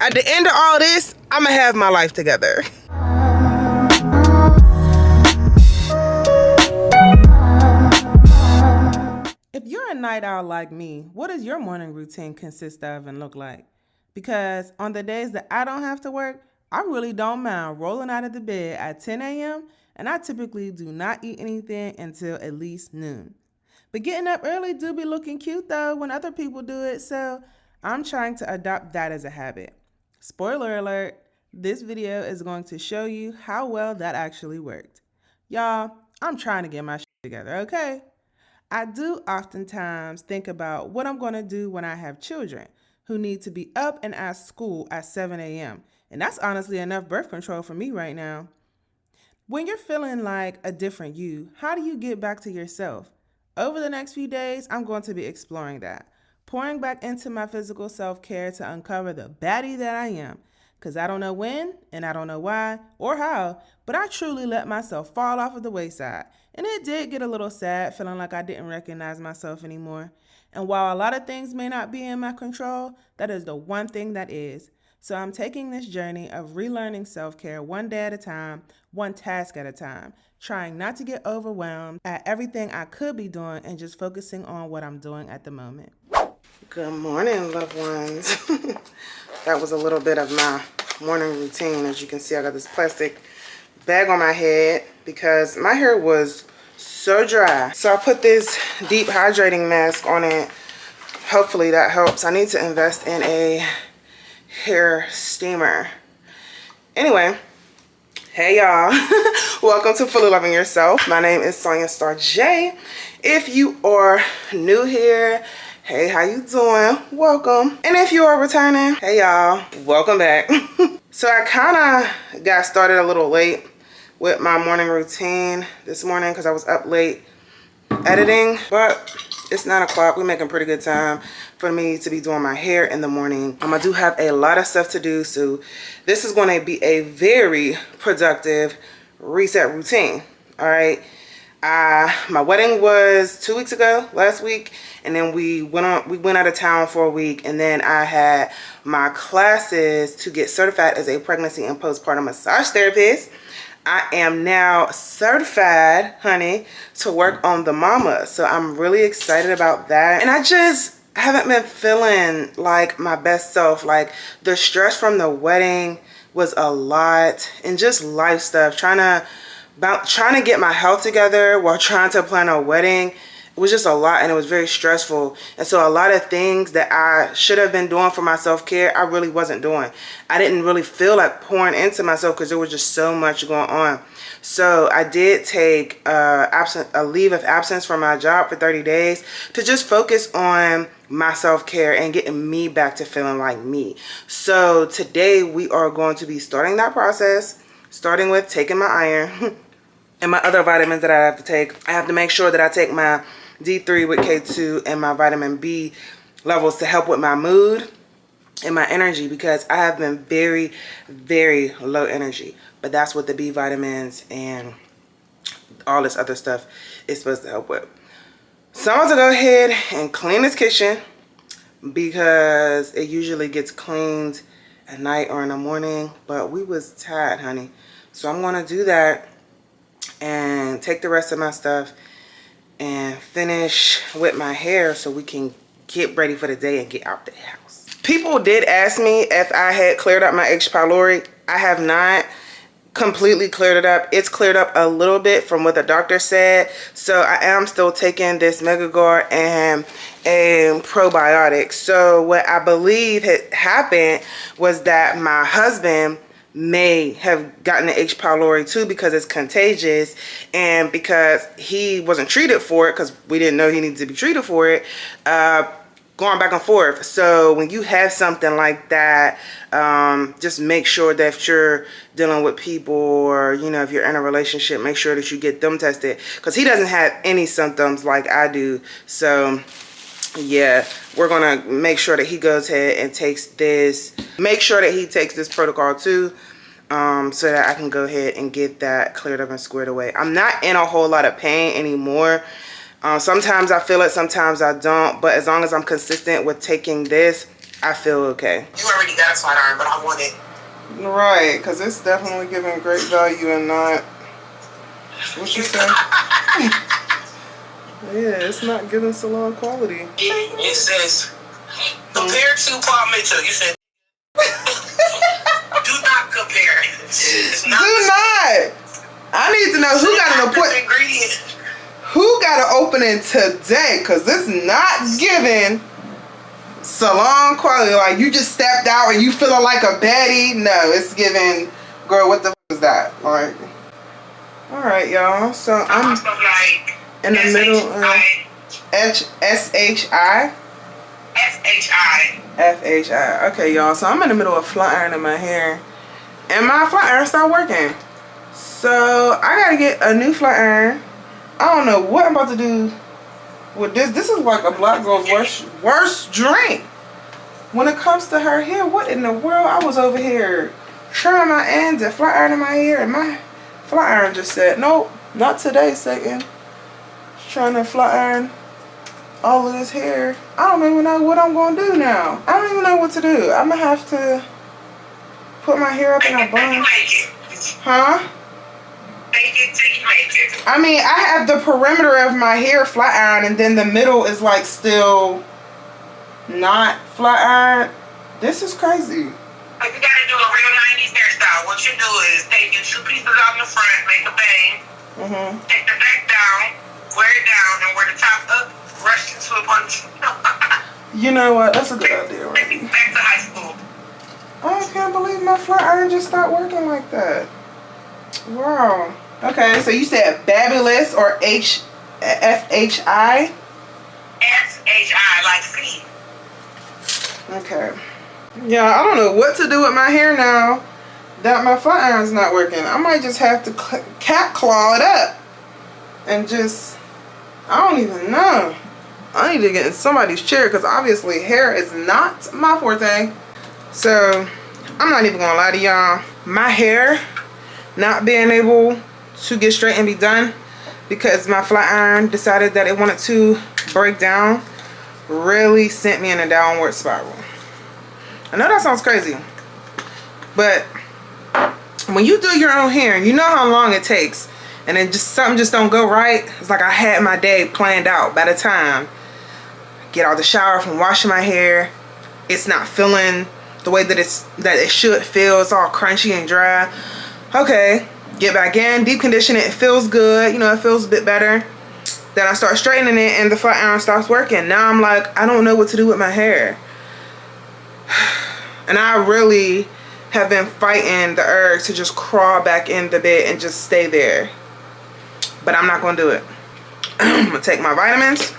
At the end of all this, I'm gonna have my life together. If you're a night owl like me, what does your morning routine consist of and look like? Because on the days that I don't have to work, I really don't mind rolling out of the bed at 10 a.m. and I typically do not eat anything until at least noon. But getting up early do be looking cute though when other people do it, so I'm trying to adopt that as a habit. Spoiler alert, this video is going to show you how well that actually worked. Y'all, I'm trying to get my shit together, okay? I do oftentimes think about what I'm going to do when I have children who need to be up and at school at 7 a.m. And that's honestly enough birth control for me right now. When you're feeling like a different you, how do you get back to yourself? Over the next few days, I'm going to be exploring that, pouring back into my physical self-care to uncover the baddie that I am. Because I don't know when, and I don't know why, or how, but I truly let myself fall off of the wayside. And it did get a little sad, feeling like I didn't recognize myself anymore. And while a lot of things may not be in my control, that is the one thing that is. So I'm taking this journey of relearning self-care one day at a time, one task at a time, trying not to get overwhelmed at everything I could be doing and just focusing on what I'm doing at the moment. Good morning, loved ones. That was a little bit of my morning routine. As you can see, I got this plastic bag on my head because my hair was so dry. So I put this deep hydrating mask on it. Hopefully that helps. I need to invest in a hair steamer. Anyway, hey y'all. Welcome to Fully Loving Yourself. My name is Sonia Star J. If you are new here, hey, how you doing? Welcome. And if you are returning, hey y'all, welcome back. So I kind of got started a little late with my morning routine this morning because I was up late editing, but it's 9 o'clock. We're making pretty good time for me to be doing my hair in the morning. I do have a lot of stuff to do, so this is going to be a very productive reset routine. All right. My wedding was 2 weeks ago, last week, and then we went out of town for a week, and then I had my classes to get certified as a pregnancy and postpartum massage therapist. I am now certified, honey, to work on the mama. So I'm really excited about that. And I just haven't been feeling like my best self. Like the stress from the wedding was a lot, and just life stuff, trying to get my health together while trying to plan a wedding. It was just a lot, and it was very stressful. And so a lot of things that I should have been doing for my self-care, I really wasn't doing. I didn't really feel like pouring into myself because there was just so much going on. So I did take a leave of absence from my job for 30 days to just focus on my self-care and getting me back to feeling like me. So today we are going to be starting that process, starting with taking my iron and my other vitamins that I have to take. I have to make sure that I take my D3 with K2 and my vitamin B levels to help with my mood and my energy, because I have been very, very low energy. But that's what the B vitamins and all this other stuff is supposed to help with. So I'm going to go ahead and clean this kitchen because it usually gets cleaned at night or in the morning. But we was tired, honey. So I'm going to do that and take the rest of my stuff and finish with my hair so we can get ready for the day and get out the house. People did ask me if I had cleared up my H. pylori. I have not completely cleared it up. It's cleared up a little bit from what the doctor said. So I am still taking this Megagard and a probiotic. So what I believe had happened was that my husband may have gotten the H. pylori too, because it's contagious, and because he wasn't treated for it, because we didn't know he needed to be treated for it, going back and forth. So when you have something like that, just make sure that if you're dealing with people, or if you're in a relationship, make sure that you get them tested, because he doesn't have any symptoms like I do. So yeah, we're gonna make sure that he goes ahead and takes this, make sure that he takes this protocol too, so that I can go ahead and get that cleared up and squared away. I'm not in a whole lot of pain anymore. Sometimes I feel it, sometimes I don't, but as long as I'm consistent with taking this, I feel okay. You already got a flat iron, but I want it. Right, because it's definitely giving great value and not, what you say? Yeah, it's not giving salon quality. It says, compared to Paul Mitchell, you said, do not compare. It's not do not. I need to know who got an appointment. Who got an opening today? Because this not giving salon quality. Like, you just stepped out and you feeling like a baddie. No, it's giving, girl, what the f is that? Like, all right, y'all. So I'm like in the middle of S-H-I. F-H-I. Okay, y'all. So I'm in the middle of flat ironing my hair. And my flat iron stopped working. So I gotta get a new flat iron. I don't know what I'm about to do with this. This is like a black girl's worst drink. When it comes to her hair, what in the world? I was over here trying my ends and flat ironing my hair, and my flat iron just said, nope, not today, Satan. Trying to flat iron all of this hair. I don't even know what I'm gonna do now. I don't even know what to do. I'm gonna have to put my hair up in a bun. Huh? I mean, I have the perimeter of my hair flat iron, and then the middle is like still not flat iron. This is crazy. If you gotta do a real 90s hairstyle, what you do is take your 2 pieces out in the front, make a bang, take the back down, wear it down, and wear the top up, rush into a bunch. You know what? That's a good idea, right? Take it back to high school. I can't believe my flat iron just stopped working like that. Wow. Okay, so you said Babulous or F-H-I? F-H-I, like feet. Okay. Yeah, I don't know what to do with my hair now that my flat iron's not working. I might just have to cat claw it up and just, I don't even know. I need to get in somebody's chair because obviously hair is not my forte. So I'm not even gonna lie to y'all. My hair not being able to get straight and be done because my flat iron decided that it wanted to break down really sent me in a downward spiral. I know that sounds crazy, but when you do your own hair, you know how long it takes, and then just something just don't go right. It's like I had my day planned out. By the time I get out of the shower from washing my hair, it's not feeling the way that it should feel. It's all crunchy and dry. Okay, get back in, deep condition it. It feels good, you know, it feels a bit better. Then I start straightening it and the flat iron stops working. Now I'm like, I don't know what to do with my hair. And I really have been fighting the urge to just crawl back in the bed and just stay there. But I'm not gonna do it. I'm gonna take my vitamins.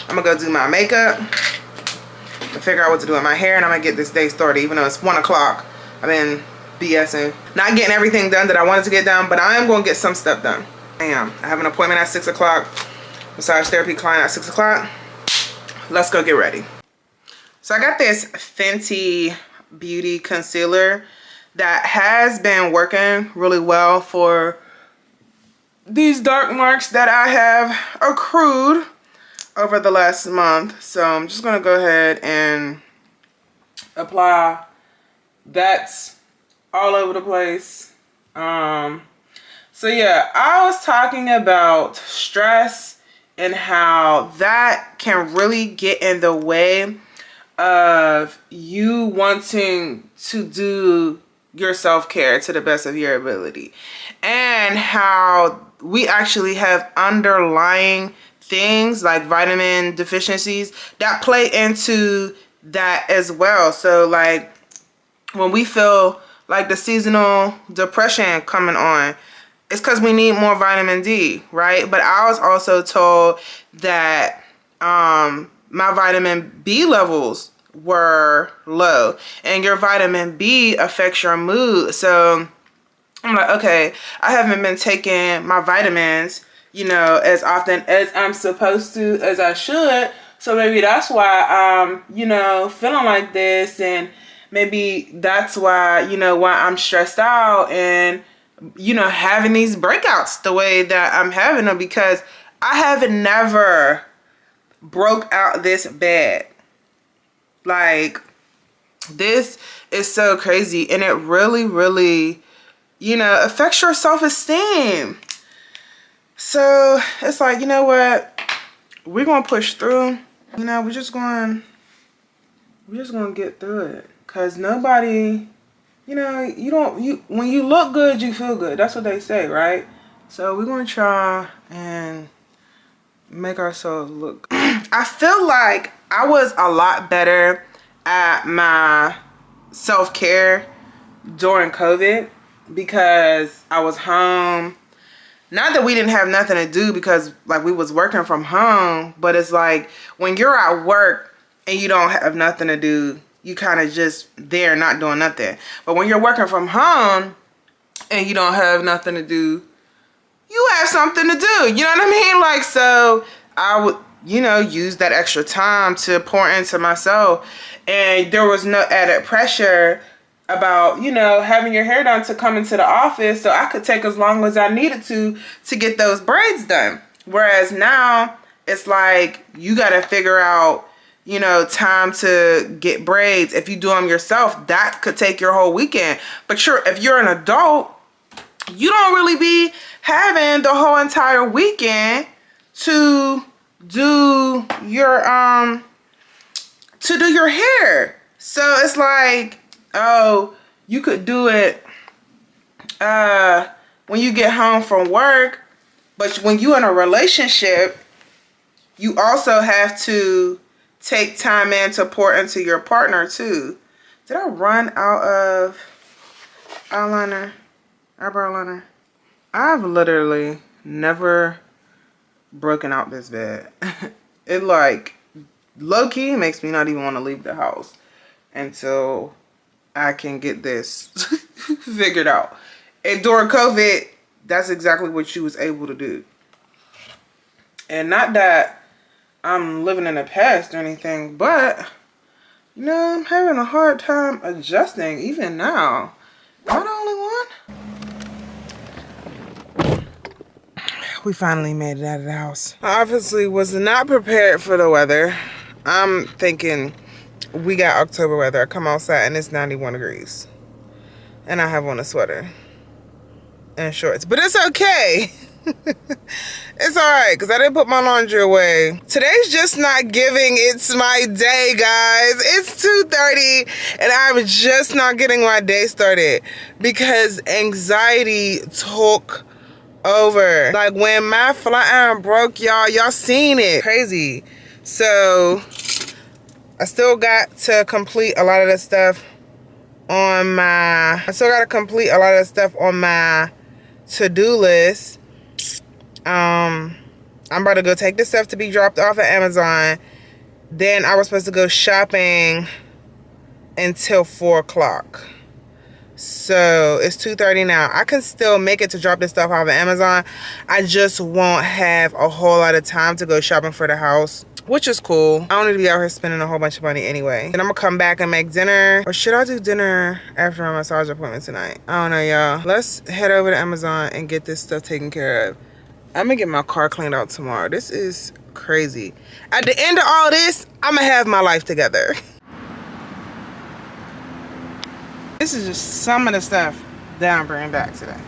I'm gonna go do my makeup. And figure out what to do with my hair, and I'm gonna get this day started, even though it's 1 o'clock. I've been BSing. Not getting everything done that I wanted to get done, but I am going to get some stuff done. I have an appointment at 6 o'clock. Massage therapy client at 6 o'clock. Let's go get ready. So I got this Fenty Beauty concealer that has been working really well for these dark marks that I have accrued over the last month. So I'm just going to go ahead and apply that all over the place. So yeah, I was talking about stress and how that can really get in the way of you wanting to do your self-care to the best of your ability, and how we actually have underlying things like vitamin deficiencies that play into that as well. So like when we feel like the seasonal depression coming on, it's because we need more vitamin D, right? But I was also told that my vitamin B levels were low, and your vitamin B affects your mood. So I'm like, okay, I haven't been taking my vitamins, you know, as often as I'm supposed to, as I should. So maybe that's why I'm, you know, feeling like this, and maybe that's why, you know, why I'm stressed out and, you know, having these breakouts the way that I'm having them, because I have never broke out this bad. Like, this is so crazy, and it really, really, you know, affects your self-esteem. So it's like, you know what? We're gonna push through. You know, we're just gonna get through it. Cause nobody, you know, when you look good, you feel good. That's what they say, right? So we're gonna try and make ourselves look. I feel like I was a lot better at my self-care during COVID because I was home. Not that we didn't have nothing to do because like we was working from home, but it's like when you're at work and you don't have nothing to do, you kind of just there not doing nothing. But when you're working from home and you don't have nothing to do, you have something to do. You know what I mean? Like, so I would, you know, use that extra time to pour into myself. And there was no added pressure about, you know, having your hair done to come into the office. So I could take as long as I needed to get those braids done. Whereas now it's like you got to figure out, you know, time to get braids. If you do them yourself, that could take your whole weekend. But sure, if you're an adult, you don't really be having the whole entire weekend to do your hair. So it's like, oh, you could do it when you get home from work, but when you're in a relationship, you also have to take time in to pour into your partner too. Did I run out of eyeliner? Eyebrow liner? I've literally never broken out this bad. It like low-key makes me not even want to leave the house until I can get this figured out. And during COVID, that's exactly what you was able to do. And not that I'm living in the past or anything, but you know, I'm having a hard time adjusting even now. Am I the only one? We finally made it out of the house. I obviously was not prepared for the weather. I'm thinking we got October weather. I come outside and it's 91 degrees. And I have on a sweater and shorts. But it's okay. It's alright because I didn't put my laundry away. Today's just not giving. It's my day, guys. It's 2:30 and I'm just not getting my day started because anxiety took over. Like when my flat iron broke, y'all seen it. Crazy. So I still got to complete a lot of the stuff on my to-do list. I'm about to go take this stuff to be dropped off at Amazon. Then I was supposed to go shopping until 4 o'clock. So it's 2:30 now. I can still make it to drop this stuff off at Amazon. I just won't have a whole lot of time to go shopping for the house, which is cool. I don't need to be out here spending a whole bunch of money anyway. And I'm gonna come back and make dinner. Or should I do dinner after my massage appointment tonight? I don't know, y'all. Let's head over to Amazon and get this stuff taken care of. I'm gonna get my car cleaned out tomorrow. This is crazy. At the end of all this, I'm gonna have my life together. This is just some of the stuff that I'm bringing back today.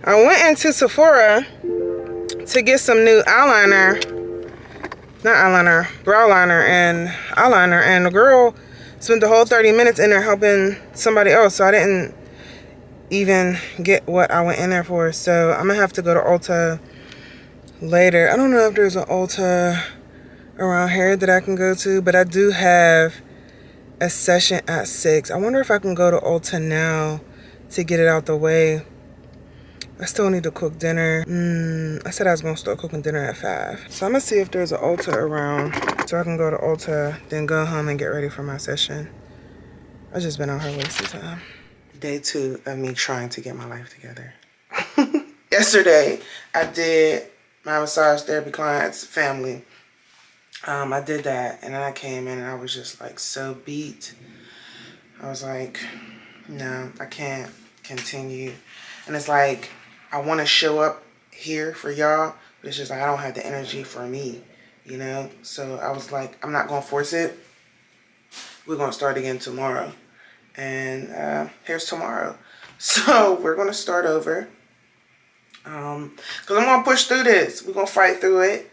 I went into Sephora to get some new brow liner and eyeliner, and the girl spent the whole 30 minutes in there helping somebody else, so I didn't even get what I went in there for. So I'm gonna have to go to Ulta later. I don't know if there's an Ulta around here that I can go to, but I do have a session at 6. I wonder if I can go to Ulta now to get it out the way. I still need to cook dinner. I said I was gonna start cooking dinner at 5. So I'm gonna see if there's an Ulta around so I can go to Ulta, then go home and get ready for my session. I've just been out here wasting time. Day 2 of me trying to get my life together. Yesterday, I did my massage therapy client's family. I did that, and then I came in and I was just like so beat. I was like, no, I can't continue. And it's like, I want to show up here for y'all, but it's just like I don't have the energy for me, you know? So I was like, I'm not going to force it. we're going to start again tomorrow. And here's tomorrow. So we're going to start over. Because I'm going to push through this. We're going to fight through it.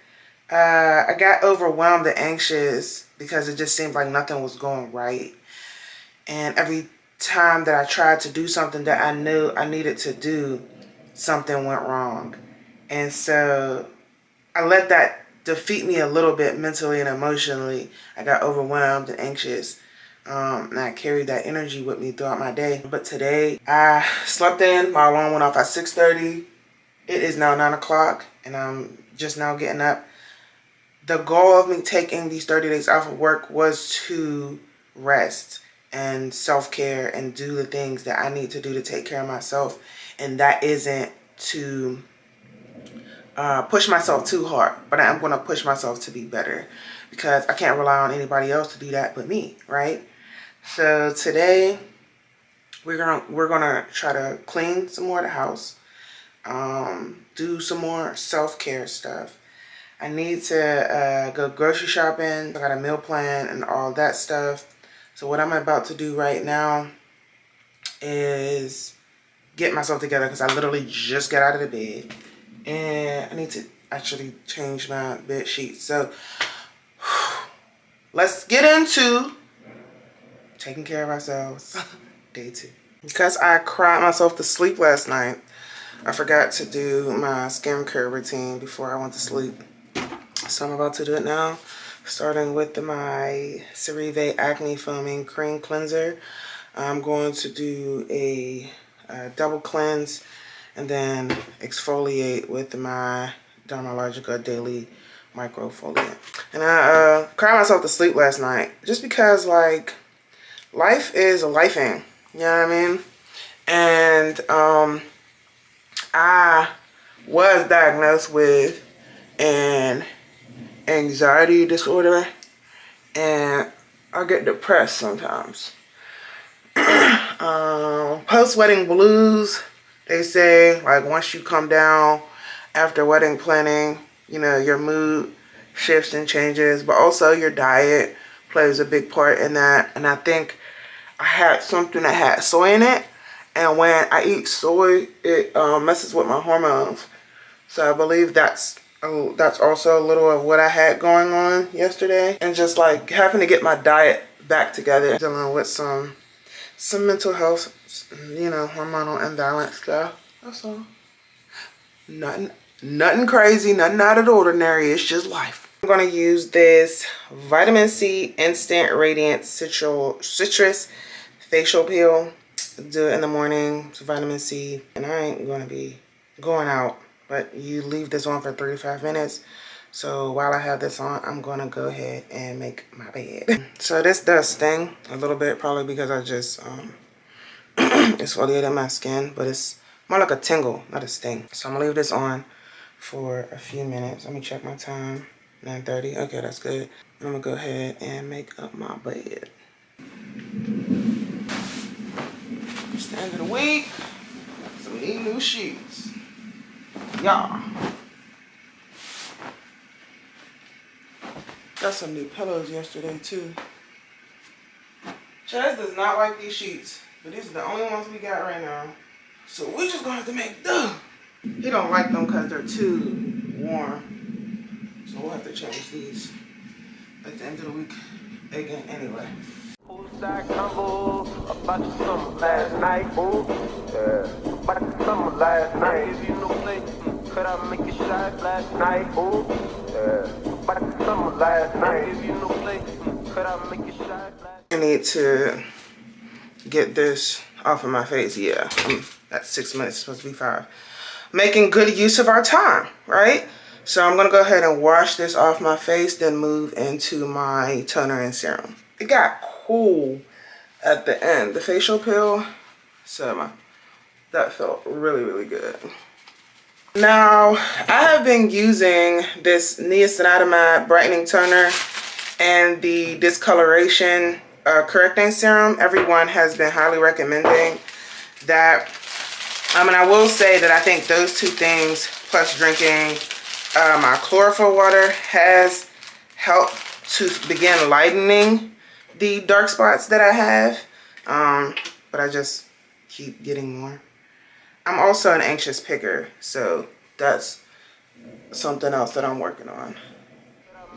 I got overwhelmed and anxious because it just seemed like nothing was going right. And every time that I tried to do something that I knew I needed to do, something went wrong. And so I let that defeat me a little bit mentally and emotionally. I got overwhelmed and anxious. And I carried that energy with me throughout my day. But today I slept in. My alarm went off at 6:30. It is now 9 o'clock and I'm just now getting up. The goal of me taking these 30 days off of work was to rest and self-care and do the things that I need to do to take care of myself. And that isn't to push myself too hard, but I'm going to push myself to be better because I can't rely on anybody else to do that but me, right? So today we're gonna try to clean some more of the house, do some more self-care stuff. I need to go grocery shopping. I got a meal plan and all that stuff. So what I'm about to do right now is get myself together because I literally just got out of the bed. And I need to actually change my bed sheets. So let's get into taking care of ourselves. Day 2. Because I cried myself to sleep last night, I forgot to do my skincare routine before I went to sleep. So I'm about to do it now, starting with my CeraVe Acne Foaming Cream Cleanser. I'm going to do a double cleanse and then exfoliate with my Dermalogica Daily Microfoliant. And I cried myself to sleep last night just because, like, life is a lifing, you know what I mean? And I was diagnosed with an anxiety disorder and I get depressed sometimes. Post-wedding blues, they say, like, once you come down after wedding planning, you know, your mood shifts and changes, but also your diet plays a big part in that. And I think I had something that had soy in it, and when I eat soy, it messes with my hormones. So I believe that's also a little of what I had going on yesterday, and just like having to get my diet back together, dealing with some mental health, you know, hormonal imbalance stuff. That's all. Nothing crazy, nothing out of the ordinary. It's just life. I'm gonna use this Vitamin C Instant Radiant Citrus Facial Peel. Do it in the morning. It's vitamin C, and I ain't gonna be going out, but you leave this on for 3 to 5 minutes. So while I have this on, I'm gonna go ahead and make my bed. So this does sting a little bit, probably because I just exfoliated my skin, but it's more like a tingle, not a sting. So I'm gonna leave this on for a few minutes. Let me check my time. 9:30. Okay, that's good. I'm gonna go ahead and make up my bed. It's the end of the week, so we need new sheets. Yeah. Got some new pillows yesterday too. Chaz does not like these sheets, but these are the only ones we got right now. So we just gonna have to make do. He don't like them because they're too warm. So we'll have to change these at the end of the week again anyway. Poolside combo about your summer last night, ooh. Yeah. About your summer last night. Give you no play. Could I make it shine last night, ooh. Yeah. About your summer last night. Give you no play. Could I make it shine last night? I need to get this off of my face. Yeah, that's 6 minutes. It's supposed to be 5. Making good use of our time, right? So I'm gonna go ahead and wash this off my face, then move into my toner and serum. It got cool at the end, the facial peel, so that felt really, really good. Now, I have been using this niacinamide brightening toner and the discoloration correcting serum. Everyone has been highly recommending that. And I will say that I think those two things, plus drinking my chlorophyll water, has helped to begin lightening the dark spots that I have, but I just keep getting more. I'm also an anxious picker, so that's something else that I'm working on.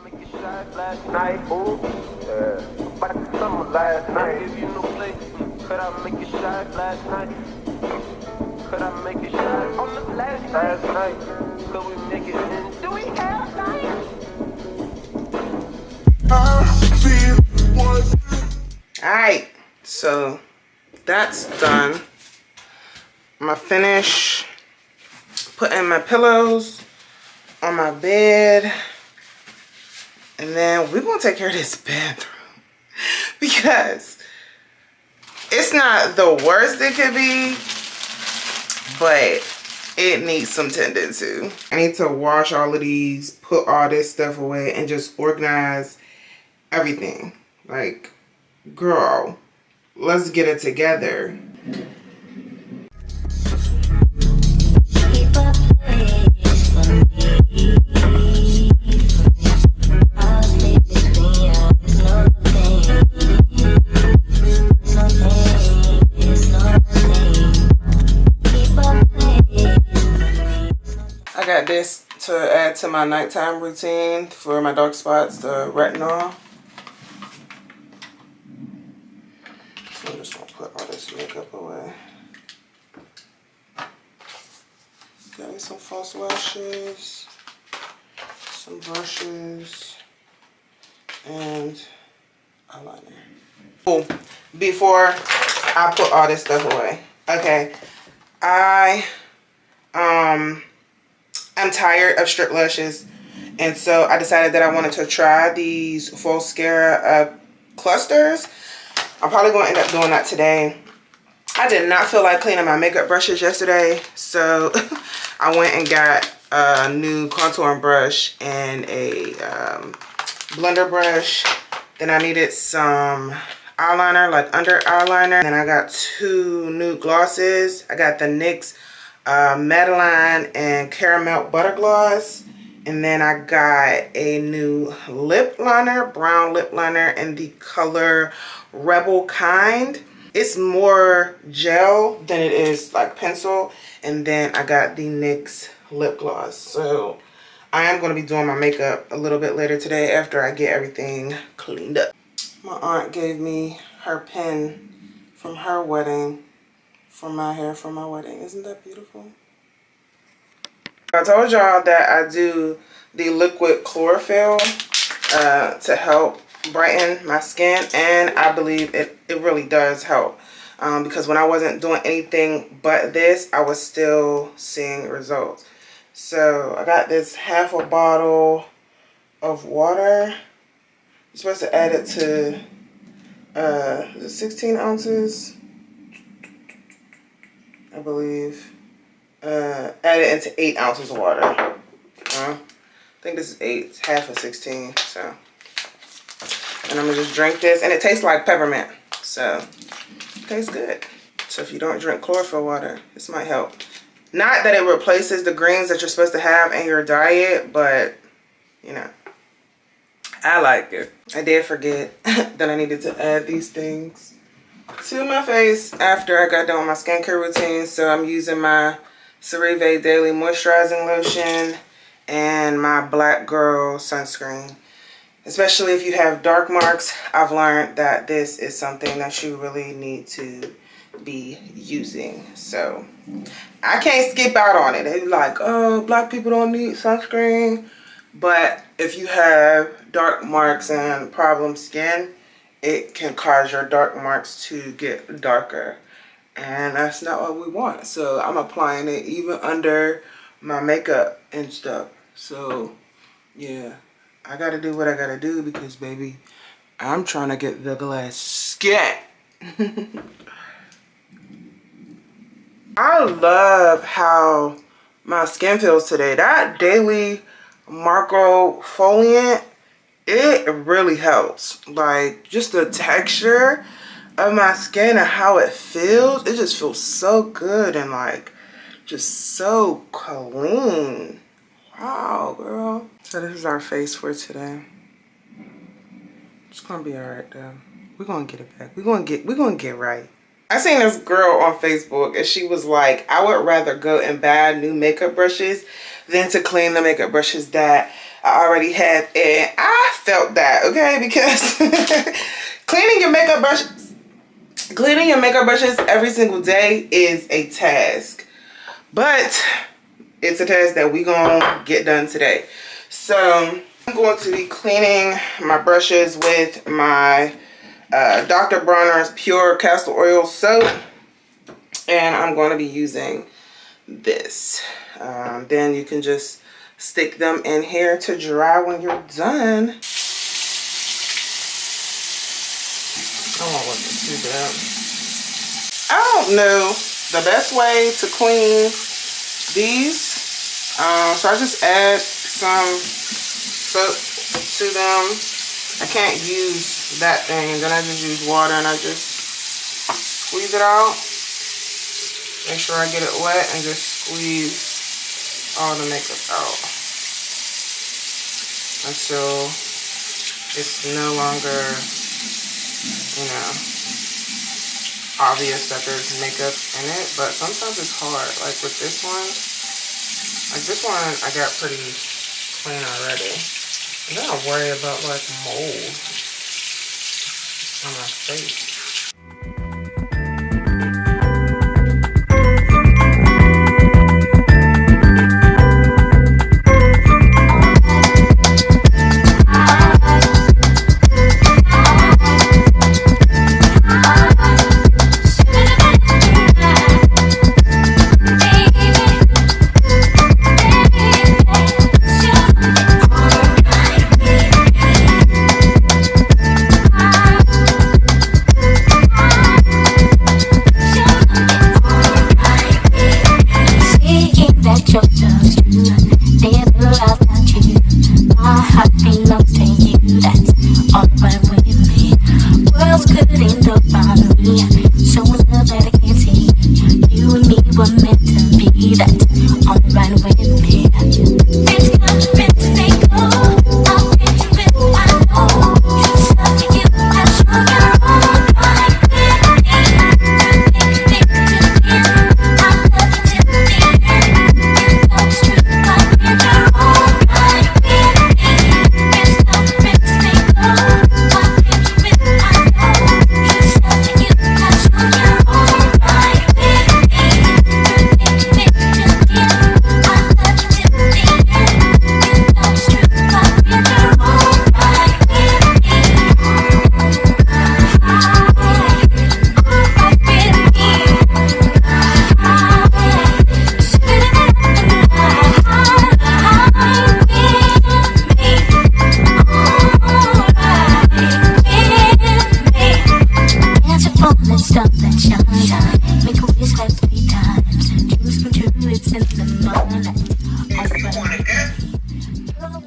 Make it shine last night, ooh, yeah. Back to summer last night. Give you no play. Could I make it shine last night? Could I make it shine on the last night? Could we make it in? Do we have time? Alright, so that's done. I'm gonna finish putting my pillows on my bed, and then we're gonna take care of this bathroom because it's not the worst it could be, but it needs some tending to. I need to wash all of these, put all this stuff away, and just organize everything. Like, girl, let's get it together. I got this to add to my nighttime routine for my dark spots, the retinol. So I'm just gonna put all this makeup away. Got me some false lashes, some brushes, and eyeliner. Oh, before I put all this stuff away, okay, I'm tired of strip lashes, and so I decided that I wanted to try these Volscara clusters. I'm probably going to end up doing that today. I did not feel like cleaning my makeup brushes yesterday, so I went and got a new contouring brush and a blender brush. Then I needed some eyeliner, like under eyeliner. Then I got 2 new glosses. I got the NYX Madeline and Caramel Butter Gloss. And then I got a new lip liner, brown lip liner in the color Rebel Kind. It's more gel than it is like pencil. And then I got the NYX lip gloss. So I am going to be doing my makeup a little bit later today after I get everything cleaned up. My aunt gave me her pen from her wedding for my hair for my wedding. Isn't that beautiful? I told y'all that I do the liquid chlorophyll to help brighten my skin, and I believe it really does help because when I wasn't doing anything but this, I was still seeing results. So I got this half a bottle of water. You're supposed to add it to 16 ounces, I believe. Add it into 8 ounces of water. I think this is 8, it's half of 16, so. And I'm gonna just drink this, and it tastes like peppermint, so it tastes good. So if you don't drink chlorophyll water, this might help. Not that it replaces the greens that you're supposed to have in your diet, but you know, I like it. I did forget that I needed to add these things to my face after I got done with my skincare routine. So I'm using my Cerave Daily Moisturizing Lotion and my Black Girl Sunscreen. Especially if you have dark marks, I've learned that this is something that you really need to be using. So I can't skip out on it. They're like, oh, black people don't need sunscreen. But if you have dark marks and problem skin, it can cause your dark marks to get darker. And that's not what we want. So I'm applying it even under my makeup and stuff. So yeah, I gotta do what I gotta do because baby, I'm trying to get the glass skin. I love how my skin feels today. That daily microfoliant, it really helps. Like just the texture of my skin and how it feels, it just feels so good and like just so clean. Wow, girl. So this is our face for today. It's gonna be all right though. We're gonna get it back. We're gonna get right. I seen this girl on Facebook and she was like, I would rather go and buy new makeup brushes than to clean the makeup brushes that I already have. And I felt that, okay? Because cleaning your makeup brushes every single day is a task. But it's a task that we gonna get done today. So I'm going to be cleaning my brushes with my Dr. Bronner's Pure Castor Oil Soap. And I'm going to be using this. Then you can just stick them in here to dry when you're done. I don't want this too bad. I don't know the best way to clean these. So I just add some soap to them. I can't use that thing. Then I just use water and I just squeeze it out. Make sure I get it wet and just squeeze all the makeup out until it's no longer, you know, obvious that there's makeup in it. But sometimes it's hard. Like with this one, I got pretty clean already. I gotta worry about like mold on my face.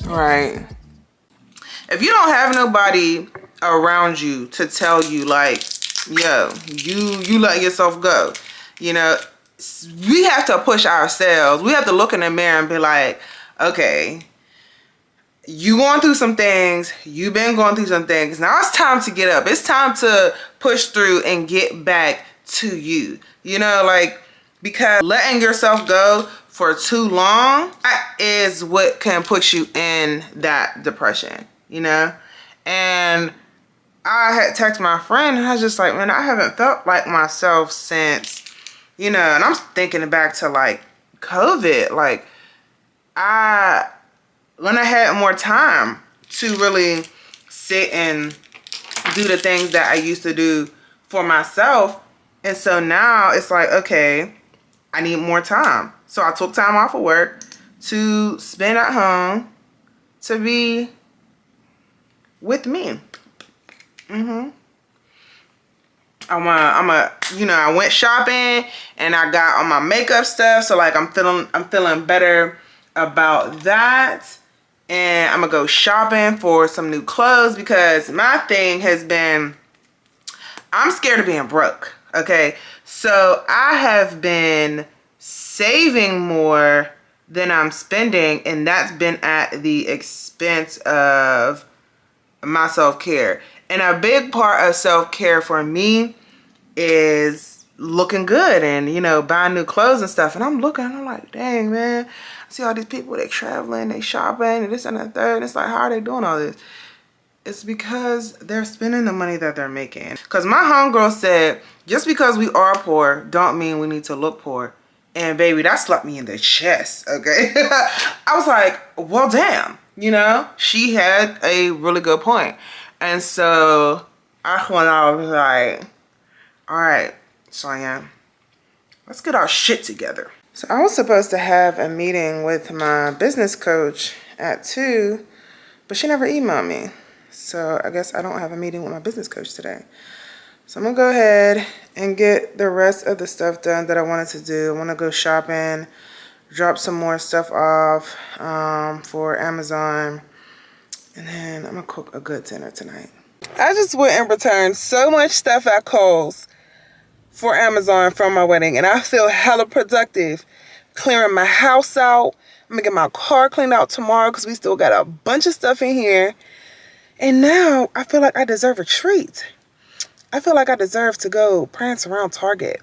Right. If you don't have nobody around you to tell you like, yo, you let yourself go, you know, we have to push ourselves. We have to look in the mirror and be like, okay, you going through some things, you've been going through some things. Now it's time to get up. It's time to push through and get back to you. You know, like, because letting yourself go for too long, that is what can put you in that depression, you know? And I had texted my friend and I was just like, man, I haven't felt like myself since, you know, and I'm thinking back to like COVID. Like when I had more time to really sit and do the things that I used to do for myself. And so now it's like, okay, I need more time. So I took time off of work to spend at home to be with me. I went shopping and I got all my makeup stuff. So like I'm feeling better about that. And I'm gonna go shopping for some new clothes because my thing has been, I'm scared of being broke. Okay. So I have been saving more than I'm spending, and that's been at the expense of my self-care. And a big part of self-care for me is looking good and, you know, buying new clothes and stuff. And I'm looking and I'm like, dang, man, I see all these people, they traveling, they shopping, and this and that third. And it's like, how are they doing all this? It's because they're spending the money that they're making. Because my homegirl said, just because we are poor, don't mean we need to look poor. And baby, that slapped me in the chest, okay? I was like, well, damn, you know? She had a really good point. And so I was like, all right, Sonya, let's get our shit together. So I was supposed to have a meeting with my business coach at 2, but she never emailed me. So I guess I don't have a meeting with my business coach today. So I'm gonna go ahead and get the rest of the stuff done that I wanted to do. I wanna go shopping, drop some more stuff off for Amazon, and then I'm gonna cook a good dinner tonight. I just went and returned so much stuff at Kohl's for Amazon from my wedding, and I feel hella productive clearing my house out. I'm gonna get my car cleaned out tomorrow because we still got a bunch of stuff in here. And now I feel like I deserve a treat. I feel like I deserve to go prance around Target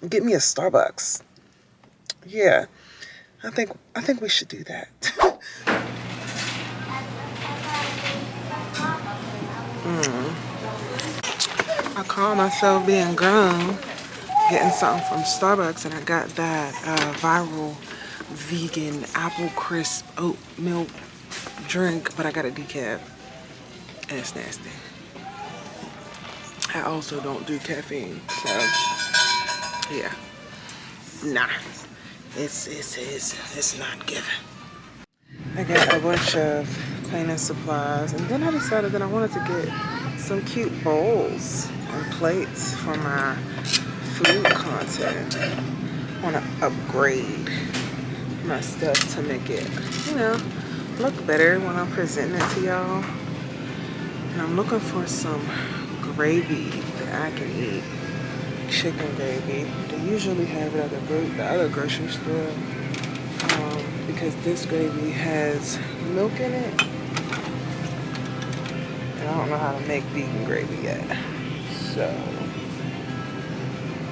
and get me a Starbucks. Yeah, I think we should do that. I call myself being grown, getting something from Starbucks, and I got that viral vegan apple crisp oat milk drink, but I got a decaf, and it's nasty. I also don't do caffeine, so yeah, nah, it's not given. I got a bunch of cleaning supplies, and then I decided that I wanted to get some cute bowls and plates for my food content. I want to upgrade my stuff to make it, you know, look better when I'm presenting it to y'all. And I'm looking for some gravy that I can eat. Chicken gravy. They usually have it at the other grocery store. Because this gravy has milk in it. And I don't know how to make vegan gravy yet. So,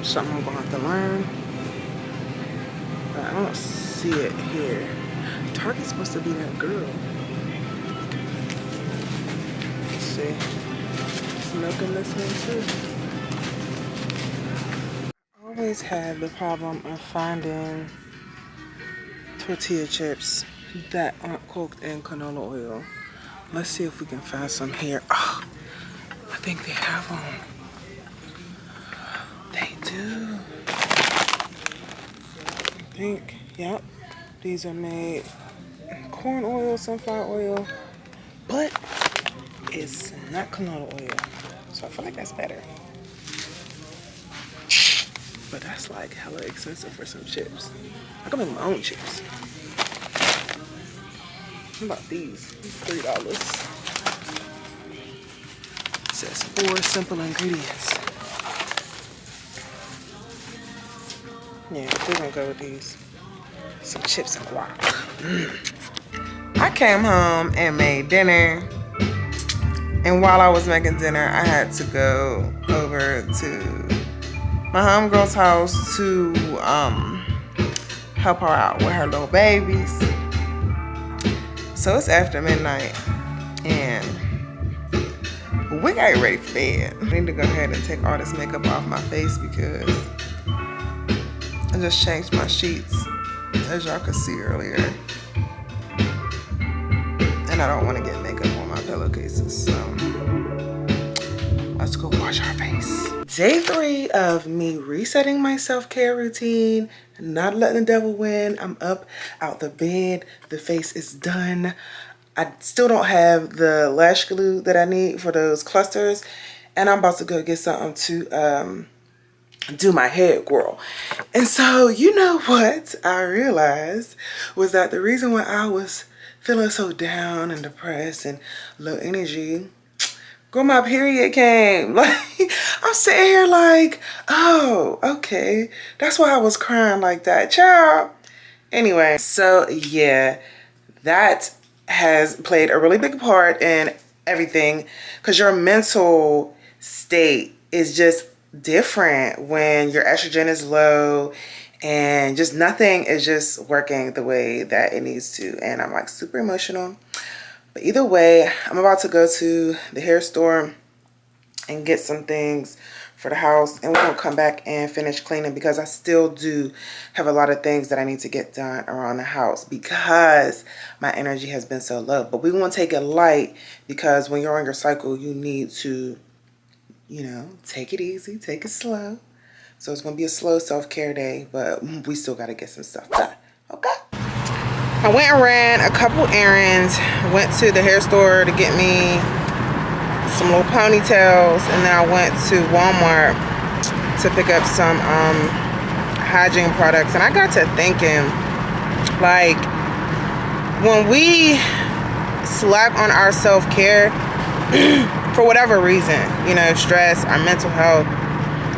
something I'm gonna have to learn. But I don't see it here. Target's supposed to be that girl. Let's see. There's milk in this one too. I always had the problem of finding tortilla chips that aren't cooked in canola oil. Let's see if we can find some here. Oh, I think they have them. They do. I think, yep. These are made in corn oil, sunflower oil, but it's not canola oil. So I feel like that's better. But that's like hella expensive for some chips. I can make my own chips. How about these? $3. It says 4 simple ingredients. Yeah, we're gonna go with these. Some chips and guac. I came home and made dinner. And while I was making dinner, I had to go over to my homegirl's house to help her out with her little babies. So it's after midnight and we got ready for bed. I need to go ahead and take all this makeup off my face because I just changed my sheets, as y'all could see earlier. And I don't want to get makeup on my pillowcases, so let's go wash our face. Day 3 of me resetting my self-care routine, not letting the devil win. I'm up out the bed. The face is done. I still don't have the lash glue that I need for those clusters. And I'm about to go get something to do my hair, girl. And so, you know what I realized was that the reason why I was feeling so down and depressed and low energy, girl, my period came. Like, I'm sitting here like, oh, okay. That's why I was crying like that, child. Anyway, so yeah, that has played a really big part in everything, because your mental state is just different when your estrogen is low and just nothing is just working the way that it needs to. And I'm like super emotional. But either way, I'm about to go to the hair store and get some things for the house, and we're gonna come back and finish cleaning because I still do have a lot of things that I need to get done around the house because my energy has been so low. But we want to take it light because when you're on your cycle, you need to, you know, take it easy, take it slow. So it's gonna be a slow self-care day, but we still gotta get some stuff done. Okay. I went and ran a couple errands, went to the hair store to get me some little ponytails, and then I went to Walmart to pick up some hygiene products. And I got to thinking, like, when we slack on our self-care for whatever reason, you know, stress, our mental health,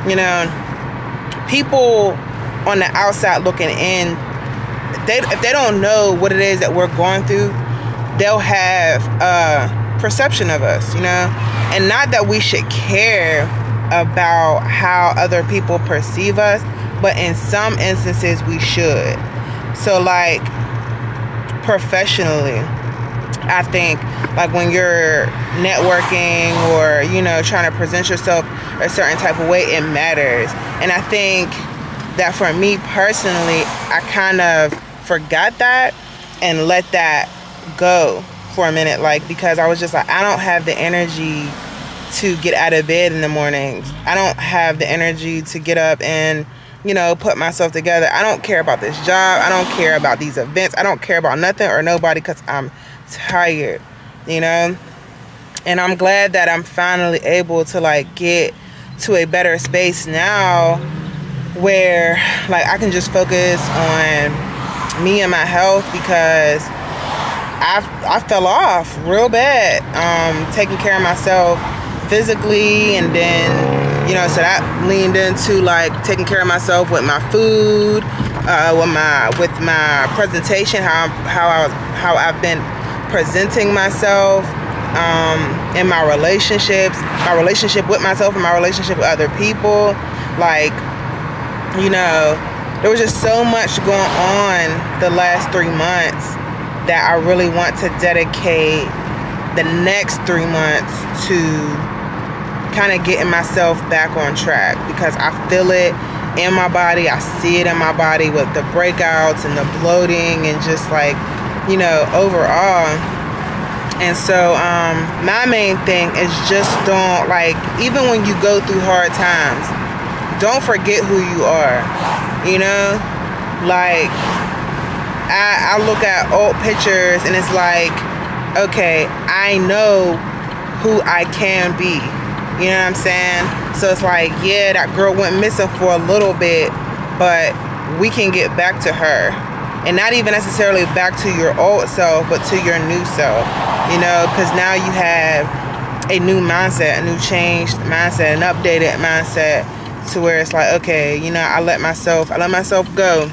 you know, people on the outside looking in, if they don't know what it is that we're going through, they'll have perception of us, you know. And not that we should care about how other people perceive us, but in some instances we should. So like professionally, I think like when you're networking or, you know, trying to present yourself a certain type of way, it matters. And I think that for me personally, I kind of forgot that and let that go for a minute, like, because I was just like, I don't have the energy to get out of bed in the mornings. I don't have the energy to get up and, you know, put myself together. I don't care about this job. I don't care about these events. I don't care about nothing or nobody because I'm tired, you know. And I'm glad that I'm finally able to like get to a better space now where like I can just focus on me and my health, because I fell off real bad taking care of myself physically, and then, you know, so that leaned into like taking care of myself with my food, with my presentation, how I've been presenting myself in my relationships, my relationship with myself and my relationship with other people. Like, you know, there was just so much going on the last 3 months that I really want to dedicate the next 3 months to kind of getting myself back on track, because I feel it in my body. I see it in my body with the breakouts and the bloating and just like, you know, overall. And so my main thing is just don't, like, even when you go through hard times, don't forget who you are, you know? Like, I look at old pictures and it's like, okay, I know who I can be. You know what I'm saying? So it's like, yeah, that girl went missing for a little bit, but we can get back to her. And not even necessarily back to your old self, but to your new self. You know, because now you have a new mindset, a new changed mindset, an updated mindset, to where it's like, okay, you know, I let myself go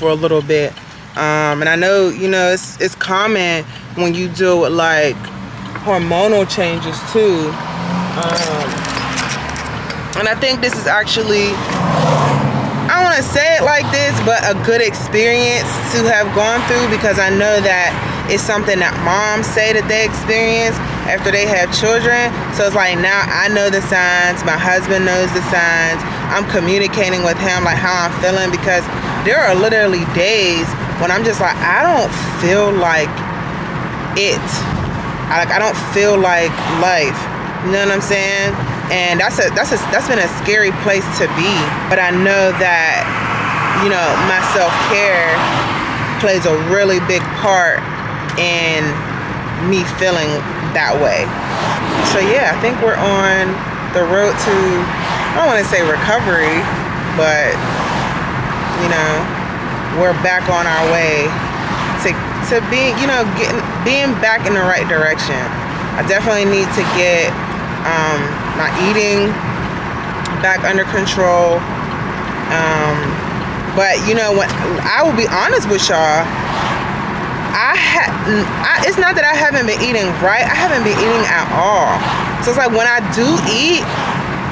for a little bit. And I know, you know, it's common when you deal with like hormonal changes too. And I think this is actually, I don't want to say it like this, but a good experience to have gone through, because I know that it's something that moms say that they experience after they have children. So it's like, now I know the signs, my husband knows the signs, I'm communicating with him like how I'm feeling, because there are literally days when I'm just like, I don't feel like it. I don't feel like life. You know what I'm saying? And that's been a scary place to be. But I know that, you know, my self-care plays a really big part in me feeling that way. So yeah, I think we're on the road to, I don't want to say recovery, but, you know, we're back on our way to being, you know, being back in the right direction. I definitely need to get my eating back under control. But you know, when I will be honest with y'all, it's not that I haven't been eating right. I haven't been eating at all. So it's like when I do eat,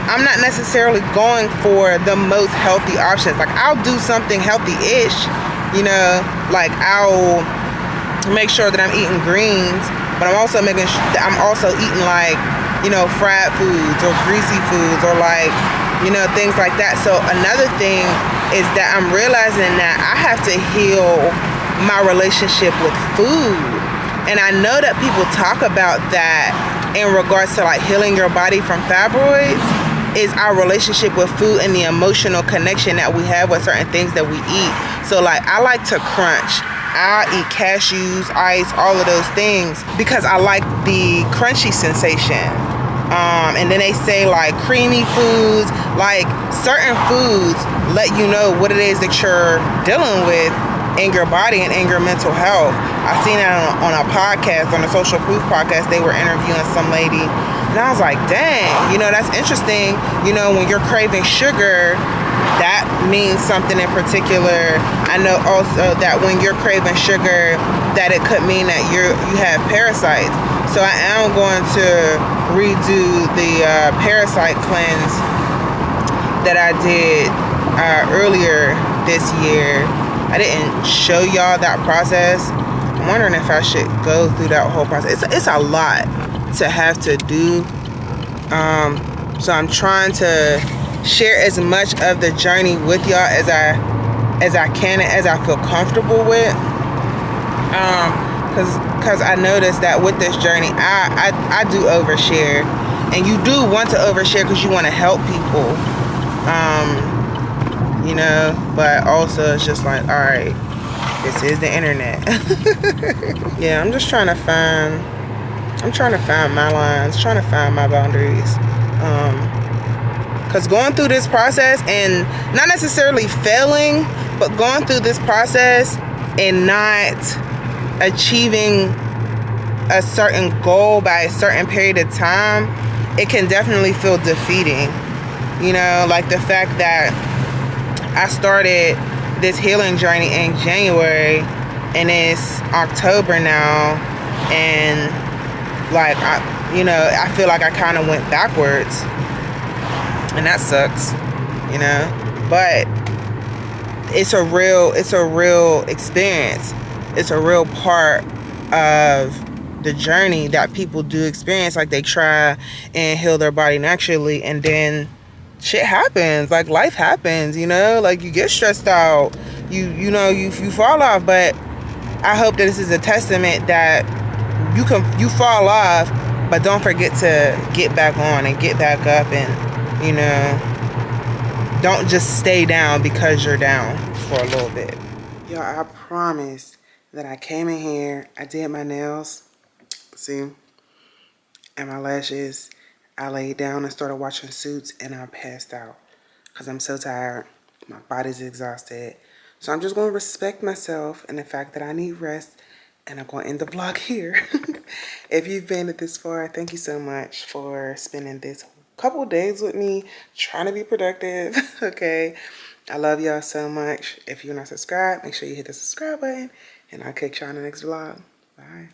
I'm not necessarily going for the most healthy options. Like I'll do something healthy-ish, you know, like I'll make sure that I'm eating greens, but I'm also making sure that I'm also eating like, you know, fried foods or greasy foods or like, you know, things like that. So another thing is that I'm realizing that I have to heal my relationship with food. And I know that people talk about that in regards to like healing your body from fibroids, is our relationship with food and the emotional connection that we have with certain things that we eat. So like I like to crunch. I eat cashews, ice, all of those things because I like the crunchy sensation. And then they say like creamy foods, like certain foods let you know what it is that you're dealing with in your body and in your mental health. I seen it on a podcast, on a Social Proof podcast. They were interviewing some lady, and I was like, dang, you know, that's interesting. You know, when you're craving sugar, that means something in particular. I know also that when you're craving sugar, that it could mean that you have parasites. So I am going to redo the parasite cleanse that I did earlier this year. I didn't show y'all that process. I'm wondering if I should go through that whole process. It's a lot to have to do. So I'm trying to share as much of the journey with y'all as I can and as I feel comfortable with. Because I noticed that with this journey, I do overshare, and you do want to overshare because you want to help people. You know, but also it's just like, all right, this is the internet. Yeah, I'm trying to find my lines, trying to find my boundaries. Because going through this process and not necessarily failing, but going through this process and not achieving a certain goal by a certain period of time, it can definitely feel defeating. You know, like the fact that I started this healing journey in January and it's October now, and like I feel like I kind of went backwards, and that sucks, you know. But it's a real experience. It's a real part of the journey that people do experience. Like they try and heal their body naturally, and then shit happens, like life happens, you know, like you get stressed out, you fall off. But I hope that this is a testament that you fall off, but don't forget to get back on and get back up, and you know, don't just stay down because you're down for a little bit. Y'all, I promise that I came in here, I did my nails, see, and my lashes. I laid down and started watching Suits, and I passed out because I'm so tired. My body's exhausted. So I'm just going to respect myself and the fact that I need rest, and I'm going to end the vlog here. If you've made it this far, thank you so much for spending this couple days with me, trying to be productive, okay? I love y'all so much. If you're not subscribed, make sure you hit the subscribe button, and I'll catch y'all in the next vlog. Bye.